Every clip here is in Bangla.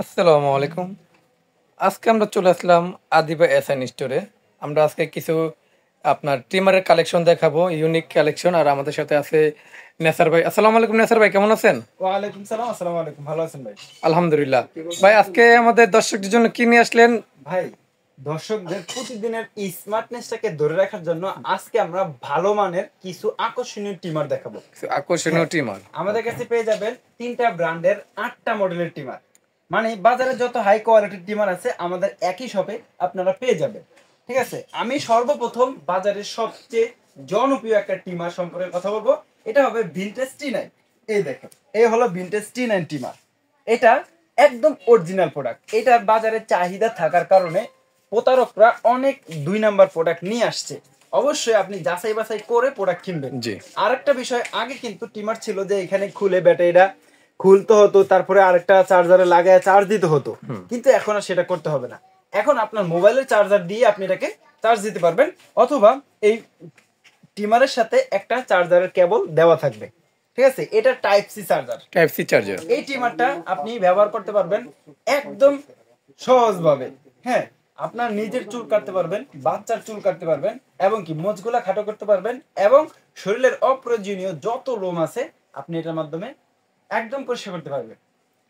আসসালামু আলাইকুম। আজকে আমরা চলে আসলাম আদিবা এসএন স্টোরে। আমরা আজকে কিছু আপনার ট্রিমারের কালেকশন দেখাবো, ইউনিক কালেকশন। আর আমাদের সাথে আছে নেসার ভাই। আসসালামু আলাইকুম নেসার ভাই, কেমন আছেন? ওয়ালাইকুম সালাম। আসসালামু আলাইকুম। ভালো আছেন ভাই? আলহামদুলিল্লাহ। ভাই আজকে আমাদের দর্শকদের জন্য কি নিয়ে আসলেন? ভাই, দর্শকদের প্রতিদিনের স্মার্টনেসটাকে ধরে রাখার জন্য আজকে আমরা ভালো মানের কিছু আকর্ষণীয় টিমার দেখাবো। কিছু আকর্ষণীয় ট্রিমার। আমাদের কাছে পেয়ে যাবেন 3টা ব্র্যান্ডের 8টা মডেলের টিমার। মানে বাজারে যত হাই কোয়ালিটির টিমার আছে আমাদের একই শপে আপনারা পেয়ে যাবেন। ঠিক আছে, আমি সর্বপ্রথম বাজারের সবচেয়ে জনপ্রিয় একটা টিমার সম্পর্কে কথা বলবো। এটা হবে ভিনটেজ টি9। এই দেখেন, এই হলো ভিনটেজ টি9 টিমার। এটা একদম অরিজিনাল প্রোডাক্ট। এটার বাজারে চাহিদা থাকার কারণে প্রতারকরা অনেক 2 নাম্বার প্রোডাক্ট নিয়ে আসছে। অবশ্যই আপনি যাচাই বাছাই করে প্রোডাক্ট কিনবেন। জি। আরেকটা বিষয়, আগে কিন্তু টিমার ছিল যে এখানে খুলে ব্যাটারিটা খুলতে হতো, তারপরে আরেকটা চার্জারে লাগায় চার্জ দিতে হতো। কিন্তু এখন আর সেটা করতে হবে না। এখন আপনার মোবাইলের চার্জার দিয়ে আপনি এটাকে চার্জ দিতে পারবেন, অথবা এই টিমারের সাথে একটা চার্জারের কেবল দেওয়া থাকবে। ঠিক আছে, এটা type C charger. Type C charger. এই টিমারটা আপনি ব্যবহার করতে পারবেন একদম সহজভাবে। হ্যাঁ, আপনার নিজের চুল কাটতে পারবেন, বাচ্চার চুল কাটতে পারবেন, এবং কি মোচগুলা খাটো করতে পারবেন, এবং শরীরের অপ্রয়োজনীয় যত লোম আছে আপনি এটার মাধ্যমে একদম পরিষ্কার করতে পারবেন।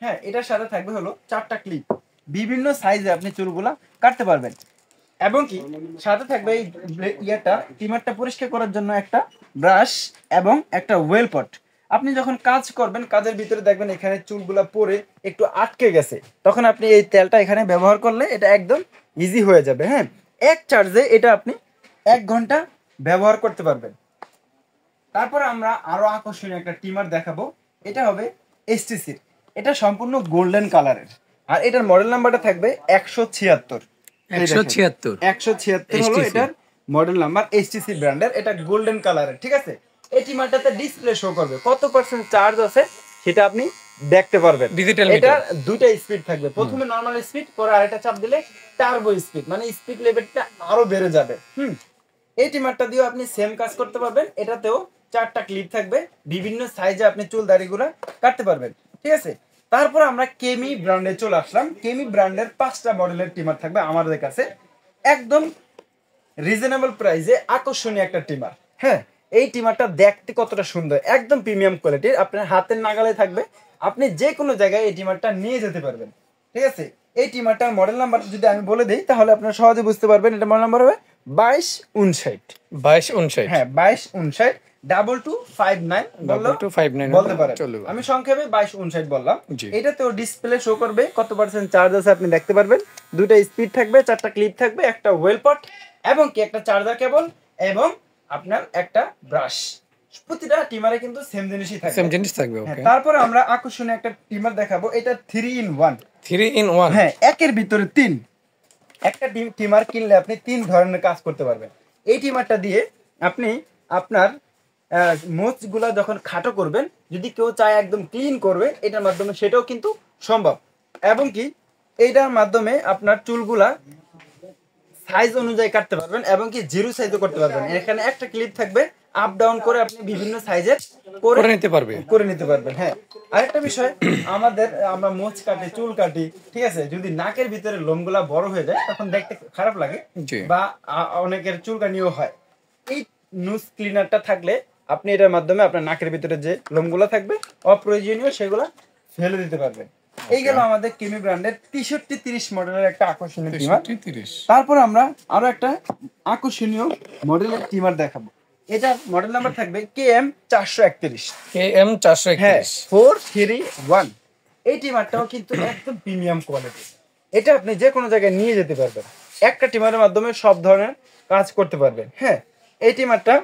হ্যাঁ, এটার সাথে থাকবে হলো 4টা ক্লিপ। বিভিন্ন সাইজে আপনি চুলগুলা কাটতে পারবেন, এবং কি সাথে থাকবে এই ট্রিমারটা পরিষ্কার করার জন্য একটা ব্রাশ এবং একটা ওয়েল পট। আপনি যখন কাজ করবেন, কাজের ভিতরে দেখবেন এখানে চুলগুলা পরে একটু আটকে গেছে, তখন আপনি এই তেলটা এখানে ব্যবহার করলে এটা একদম ইজি হয়ে যাবে। হ্যাঁ, এক চার্জে এটা আপনি 1 ঘন্টা ব্যবহার করতে পারবেন। তারপরে আমরা আরো আকর্ষণীয় একটা টিমার দেখাবো। এটা হবে এসটিসির। এটা সম্পূর্ণ গোল্ডেন কালারের, আর এটার মডেল নাম্বারটা থাকবে 176। 176। 176 হলো এটার মডেল নাম্বার, এইচটিসি ব্র্যান্ডের। এটা গোল্ডেন কালারের। ঠিক আছে, এই টিমারটাতে ডিসপ্লে শো করবে কত পার্সেন্ট চার্জ আছে সেটা আপনি দেখতে পারবেন। ডিজিটাল এটা মিটার। 2টা স্পিড থাকবে, প্রথমে নরমাল স্পিড, পরে আরেকটা চাপ দিলে টার্বো স্পিড, মানে স্পিড লেভেলটা আরো বেড়ে যাবে। এই টিমারটা দিয়েও আপনি সেম কাজ করতে পারবেন। এটাতেও 4টা ক্লিপ থাকবে, বিভিন্ন সাইজে আপনি চুল দাড়িগুলো কাটতে পারবেন। ঠিক আছে, তারপর আমরা কেমি ব্র্যান্ডে চলে আসলাম। কেমি ব্র্যান্ডের 5টা মডেলের টিমার থাকবে আমাদের কাছে, একদম রিজনেবল প্রাইসে আকর্ষণীয় একটা টিমার। হ্যাঁ, এই টিমারটা দেখতে কতটা সুন্দর, একদম প্রিমিয়াম কোয়ালিটির, আপনার হাতের নাগালে থাকবে। আপনি যে কোনো জায়গায় এই টিমারটা নিয়ে যেতে পারবেন। ঠিক আছে, এই টিমারটার মডেল নাম্বার যদি আমি বলে দিই তাহলে আপনারা সহজে বুঝতে পারবেন। এটা মডেল নাম্বার হবে 2259। 2259। হ্যাঁ, 2259 2259 বললেও 2259 বলতে পারেন। চলবে। আমি সংক্ষেপে 2259 বললাম। জি। এটাতেও ডিসপ্লে শো করবে কত পার্সেন্ট চার্জ আছে আপনি দেখতে পারবেন। 2টা স্পিড থাকবে, 4টা ক্লিপ থাকবে, একটা ওয়েল পট, এবং কি একটা চার্জার কেবল, এবং আপনার একটা ব্রাশ। প্রতিটা টিমারে কিন্তু সেম জিনিসই থাকবে। সেম জিনিস থাকবে। হ্যাঁ, ওকে। তারপরে আমরা আকর্ষণীয় একটা টিমার দেখাবো। এটা 3 in 1। 3 in 1। হ্যাঁ, একের ভিতরে 3। একটা টিমার কিনলে আপনি 3 ধরনের কাজ করতে পারবেন। এই টিমারটা দিয়ে আপনি আপনার মোচগুলা যখন খাটো করবেন, যদি কেউ চায় একদম ক্লিন করবে, এটার মাধ্যমে সেটাও কিন্তু সম্ভব। এবং কি এইটার মাধ্যমে আপনার চুলগুলা সাইজ অনুযায়ী কাটতে পারবেন, এবং কি জিরো সাইজও করতে পারবেন। এখানে একটা ক্লিপ থাকবে, আপ ডাউন করে আপনি বিভিন্ন সাইজের করে নিতে পারবে। করে নিতে পারবেন। হ্যাঁ, আরেকটা বিষয়, আমরা মোচ কাটি, চুল কাটি, ঠিক আছে, যদি নাকের ভিতরে লোমগুলা বড় হয়ে যায় তখন দেখতে খারাপ লাগে, জি। বা অনেকের চুলকানিও হয়। এই নুজ ক্লিনারটা থাকলে আপনি এটার মাধ্যমে আপনার নাকের ভিতরে যে লোমগুলা থাকবে অপ্রয়োজনীয় সেগুলা ফেলে দিতে পারবেন। এই গেল আমাদের কেমি ব্র্যান্ডের 6330 মডেলের একটা আকর্ষণীয় টিমার। 6330। তারপর আমরা আরো একটা আকর্ষণীয় মডেলের টিমার দেখাবো। এটার মডেল নাম্বার থাকবে KM431। KM হ্যাঁ, 431। 431। এই টিমারটাও কিন্তু একদম প্রিমিয়াম কোয়ালিটি। এটা আপনি যে কোনো জায়গায় নিয়ে যেতে পারবেন, একটা টিমারের মাধ্যমে সব ধরনের কাজ করতে পারবেন। হ্যাঁ, এই টিমারটা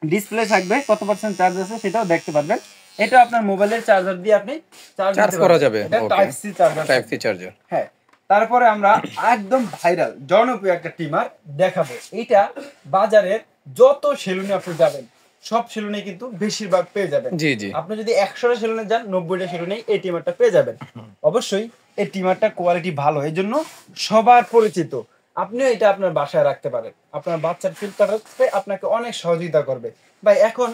ডিসপ্লে থাকবে, কত পার্সেন্ট চার্জ আছে সেটাও দেখতে পারবেন। এটা আপনার মোবাইলের চার্জার দিয়ে আপনি চার্জ করা যাবে। এটা type C charger. Type C charger. হ্যাঁ, তারপরে আমরা একদম ভাইরাল জনপ্রিয় একটা টিমার দেখাবো। এটা বাজারের যত সেলুনে আপনি যাবেন সব সেলুনে কিন্তু বেশিরভাগ পেয়ে যাবেন। জি জি। আপনি যদি 100টা সেলুনে যান, 90টা সেলুনে এই টিমারটা পেয়ে যাবেন। অবশ্যই এই টিমারটা কোয়ালিটি ভালো, এই জন্য সবার পরিচিত। আপনিও এটা আপনার বাসায় রাখতে পারেন, আপনার বাচ্চার চুল কাটাতে আপনাকে অনেক সহযোগিতা করবে। ভাই, এখন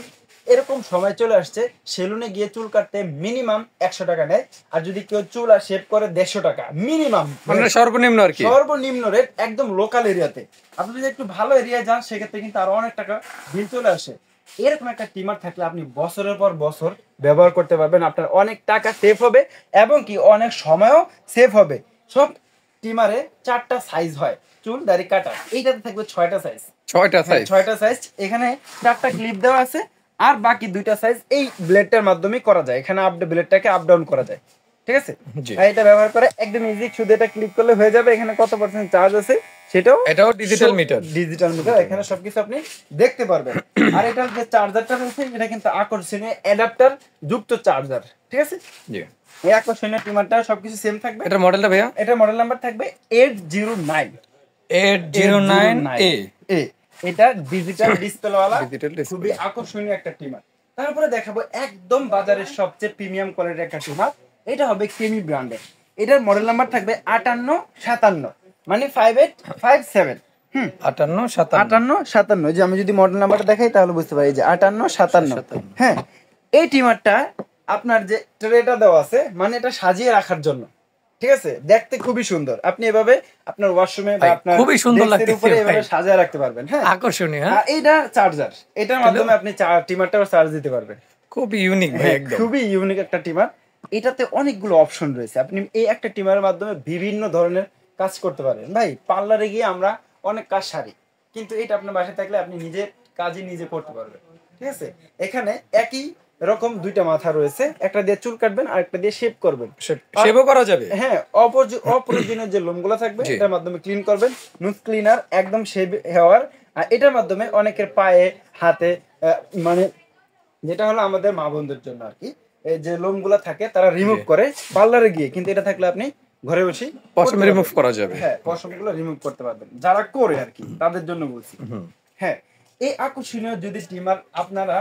এরকম সময় চলে আসছে সেলুনে গিয়ে চুল কাটতে মিনিমাম 100 টাকা নেয়, আর যদি কেউ চুল আর শেভ করে 150 টাকা মিনিমাম, মানে সর্বনিম্ন আর কি। সর্বনিম্ন রেট একদম লোকাল এরিয়াতে। আপনি যদি একটু ভালো এরিয়ায় যান সেক্ষেত্রে কিন্তু আরো অনেক টাকা বিল চলে আসে। এরকম একটা ট্রিমার থাকলে আপনি বছরের পর বছর ব্যবহার করতে পারবেন, আপনার অনেক টাকা সেভ হবে এবং কি অনেক সময়ও সেভ হবে। সব ট্রিমারে 4টা সাইজ হয় চুল দাড়ি কাটার, এইটাতে থাকবে 6টা সাইজ। 6টা সাইজ, 6টা সাইজ, এখানে 4টা ক্লিপ দেওয়া আছে আর বাকি 2টা সাইজ এই ব্লেডটার মাধ্যমে করা যায়, এখানে ব্লেডটাকে আপ ডাউন করা যায়, ঠিক আছে। জি। আর এটা ব্যবহার করে একদম ইজি, শুধু এটা ক্লিক করলে হয়ে যাবে। এখানে কত পার্সেন্ট চার্জ আছে সেটাও, এটাও ডিজিটাল মিটার। ডিজিটাল মিটার, এখানে সবকিছু আপনি দেখতে পারবেন। আর এটার যে চার্জারটা রয়েছে এটা কিন্তু আকর্ষণীয় অ্যাডাপ্টার যুক্ত চার্জার, ঠিক আছে। জি। এই আকর্ষণীয় ট্রিমারটা সবকিছু সেম থাকবে। এটার মডেলটা ভাইয়া? এটা মডেল নাম্বার থাকবে 809 809A। এটা ডিজিটাল ডিসপ্লেওয়ালা, ডিজিটাল ডিসপ্লে। খুবই আকর্ষণীয় একটা ট্রিমার। তারপরে দেখাবো একদম বাজারের সবচেয়ে প্রিমিয়াম কোয়ালিটির একটা ট্রিমার, এটা হবে কেমি ব্র্যান্ডের। এটার মডেল নাম্বার থাকবে 5857, মানে 5857। 5857, যে আমি যদি মডেল নাম্বারটা দেখাই তাহলে বুঝতে পারি, যে 5857। হ্যাঁ, এই ট্রিমারটা আপনার যে ট্রেটা দেওয়া আছে, মানে এটা সাজিয়ে রাখার জন্য, ঠিক আছে। দেখতে খুবই সুন্দর, আপনি এভাবে আপনার ওয়াশরুমে বা আপনার খুবই সুন্দর ডেস্কের লাগতেছে উপরে এভাবে ভাই। সাজিয়ে রাখতে পারবেন। হ্যাঁ, আকর্ষণীয়। আর এইটা চার্জার, এটার মাধ্যমে আপনি ট্রিমারটাও চার্জ দিতে পারবেন। খুবই ইউনিক ভাই, হ্যাঁ, একদম খুবই ইউনিক একটা ট্রিমার। এটাতে অনেকগুলো অপশন রয়েছে, আপনি এই একটা ট্রিমারের মাধ্যমে বিভিন্ন ধরনের কাজ করতে পারবেন। ভাই পার্লারে গিয়ে আমরা অনেক কাজ সারি, কিন্তু এটা আপনার বাসায় থাকলে আপনি নিজের কাজই নিজে করতে পারবেন, ঠিক আছে। এখানে একই রকম 2টা মাথা রয়েছে, একটা দিয়ে চুল কাটবেন আর একটা দিয়ে শেভ করবেন। সেভও করা যাবে। হ্যাঁ, অপ্রয়োজনীয় যে লোমগুলো থাকবে জি। এটার মাধ্যমে ক্লিন করবেন, নুজ ক্লিনার একদম শেভ হেয়ার। আর এটার মাধ্যমে অনেকের পায়ে হাতে মানে যেটা হলো আমাদের মা বোনদের জন্য আর কি, এই যে লোমগুলো থাকে তারা রিমুভ করে পার্লারে গিয়ে, কিন্তু এটা থাকলে আপনি ঘরে বসেই পশম রিমুভ করা যাবে। হ্যাঁ, পশমগুলো রিমুভ করতে পারবেন, যারা করে আর কি তাদের জন্য বলছি। হ্যাঁ, এই আকর্ষণীয় যদি ট্রিমার আপনারা,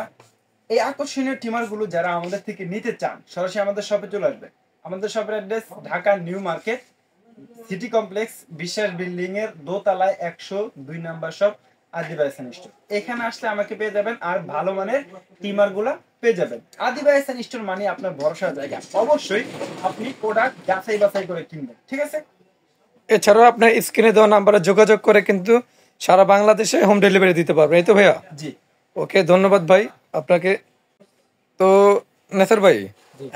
এই আকর্ষণীয় ট্রিমার গুলো যারা আমাদের থেকে নিতে চান, সরাসরি আমাদের শপে চলে আসবে। আমাদের শপের address Dhaka new market city complex বিশ্বাস বিল্ডিং এর দোতলায় 102 নাম্বার শপ আদিবা এহসান স্টোর। এখানে আসলে আমাকে পেয়ে যাবেন, আর ভালো মানের ট্রিমার গুলা পেয়ে যাবেন। আদিবা এহসান স্টোর মানে আপনার ভরসার জায়গা, অবশ্যই আপনি প্রোডাক্ট যাচাই বাছাই করে কিনবেন, ঠিক আছে। এছাড়াও আপনার স্ক্রিনে দেওয়া নাম্বারে যোগাযোগ করে কিন্তু সারা বাংলাদেশে হোম ডেলিভারি দিতে পারবেন, এই তো ভাইয়া? জি। ওকে, ধন্যবাদ ভাই আপনাকে। তো নেসার ভাই,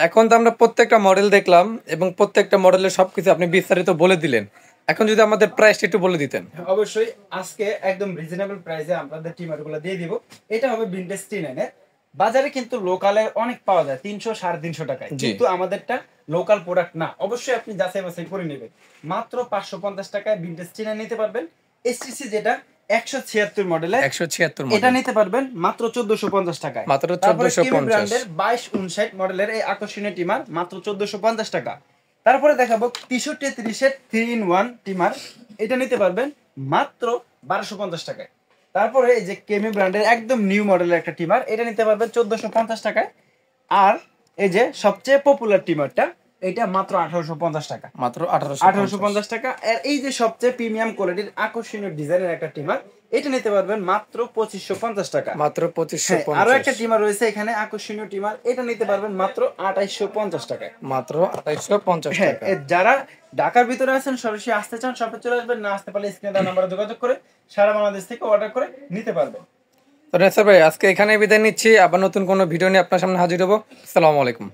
এখন তো আমরা প্রত্যেকটা মডেল দেখলাম এবং প্রত্যেকটা মডেলের সবকিছু আপনি বিস্তারিত বলে দিলেন। এখন যদি আমাদের প্রাইসটা একটু বলে দিতেন। অবশ্যই, আজকে একদম রিজনেবল প্রাইসে আপনাদের ট্রিমার গুলো দিয়ে দিব। এটা হবে ভিনটেজ টি9 এর। বাজারে কিন্তু লোকালে অনেক পাওয়া যায় 300 350 টাকায়, কিন্তু আমাদেরটা লোকাল প্রোডাক্ট না, অবশ্যই আপনি যাচাই বাছাই করে নেবেন। মাত্র 550 টাকায় ভিনটেজ টি9 নিতে পারবেন। এসটিসি যেটা 176 মডেলের, 176 এটা নিতে পারবেন মাত্র 1450 টাকায়। মাত্র তারপরে 1450 কেমি ব্র্যান্ডের 2259 মডেলের এই আকর্ষণীয় ট্রিমার মাত্র 1450 টাকা। তারপরে দেখাবো 63 30 3-in-1 ট্রিমার, এটা নিতে পারবেন মাত্র 1250 টাকায়। তারপরে এই যে কেমি ব্র্যান্ডের একদম নিউ মডেলের একটা ট্রিমার, এটা নিতে পারবেন 1450 টাকায়। আর এই যে সবচেয়ে পপুলার ট্রিমারটা, এটা মাত্র 1850 টাকা, মাত্র 1850 টাকা। আর এই যে সবচেয়ে প্রিমিয়াম কোয়ালিটির আকর্ষণীয় ডিজাইনের একটা ট্রিমার, এটা নিতে পারবেন মাত্র 2550 টাকা, মাত্র হ্যাঁ, 2550। আরো একটা ট্রিমার রয়েছে এখানে আকর্ষণীয় ট্রিমার, এটা নিতে পারবেন মাত্র 2850 টাকায়, মাত্র 2850 হ্যাঁ। টাকা। যারা ঢাকার ভিতরে আছেন সরাসরি আসতে চান শপে চলে আসবেন, না আসতে পারলে স্ক্রিনে দেওয়া নাম্বারে যোগাযোগ করে সারা বাংলাদেশ থেকে অর্ডার করে নিতে পারবেন। তো নেসার ভাই, আজকে এখানে বিদায় নিচ্ছি, আবার নতুন কোনো ভিডিও নিয়ে আপনার সামনে হাজির হবো। আসসালামু আলাইকুম।